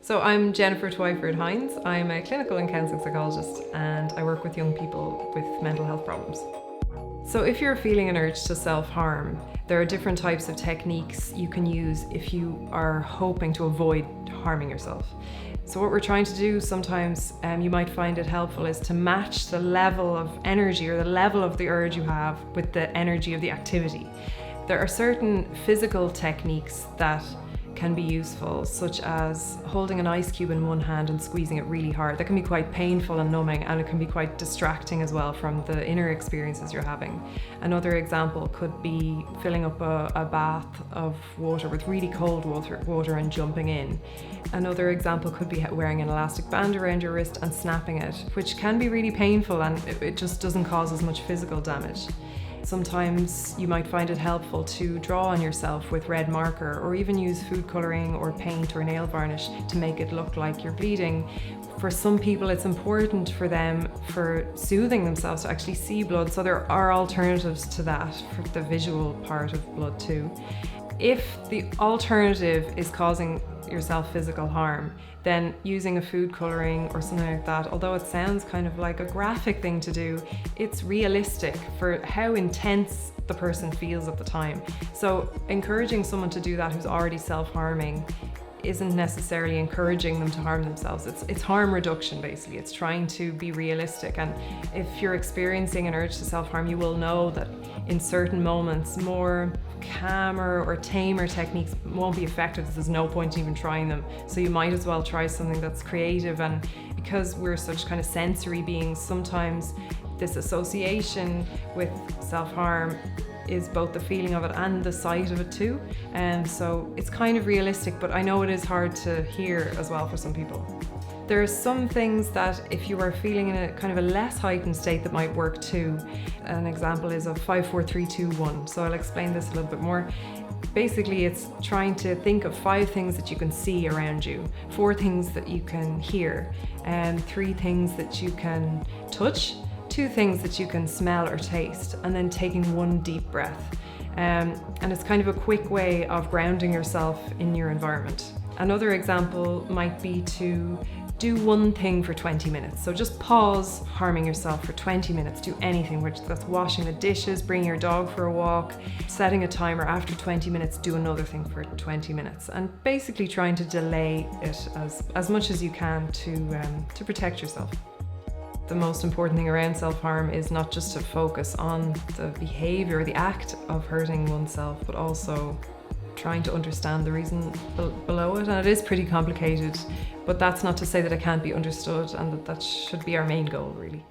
So I'm Jennifer Twyford-Hines. I'm a clinical and counselling psychologist and I work with young people with mental health problems. So if you're feeling an urge to self-harm, there are different types of techniques you can use if you are hoping to avoid harming yourself. So what we're trying to do sometimes, you might find it helpful, is to match the level of energy or the level of the urge you have with the energy of the activity. There are certain physical techniques that can be useful, such as holding an ice cube in one hand and squeezing it really hard. That can be quite painful and numbing, and it can be quite distracting as well from the inner experiences you're having. Another example could be filling up a bath of water with really cold water and jumping in. Another example could be wearing an elastic band around your wrist and snapping it, which can be really painful and it just doesn't cause as much physical damage. Sometimes you might find it helpful to draw on yourself with red marker, or even use food colouring or paint or nail varnish to make it look like you're bleeding. For some people it's important for them, for soothing themselves, to actually see blood, so there are alternatives to that for the visual part of blood too. If the alternative is causing yourself physical harm, then using a food colouring or something like that, although it sounds kind of like a graphic thing to do, it's realistic for how intense the person feels at the time. So encouraging someone to do that who's already self-harming isn't necessarily encouraging them to harm themselves. It's harm reduction, basically. It's trying to be realistic. And if you're experiencing an urge to self-harm, you will know that in certain moments, more calmer or tamer techniques won't be effective. There's no point in even trying them. So you might as well try something that's creative. And because we're such kind of sensory beings, sometimes this association with self-harm is both the feeling of it and the sight of it too. And so it's kind of realistic, but I know it is hard to hear as well for some people. There are some things that if you are feeling in a kind of a less heightened state that might work too. An example is of 5, 4, 3, 2, 1. So I'll explain this a little bit more. Basically, it's trying to think of 5 things that you can see around you, 4 things that you can hear, and 3 things that you can touch, 2 things that you can smell or taste, and then taking 1 deep breath. And it's kind of a quick way of grounding yourself in your environment. Another example might be to do 1 thing for 20 minutes. So just pause harming yourself for 20 minutes. Do anything, which that's washing the dishes, bringing your dog for a walk, setting a timer. After 20 minutes, do another thing for 20 minutes. And basically trying to delay it as much as you can to protect yourself. The most important thing around self-harm is not just to focus on the behaviour or the act of hurting oneself, but also trying to understand the reason below it. And it is pretty complicated, but that's not to say that it can't be understood, and that should be our main goal, really.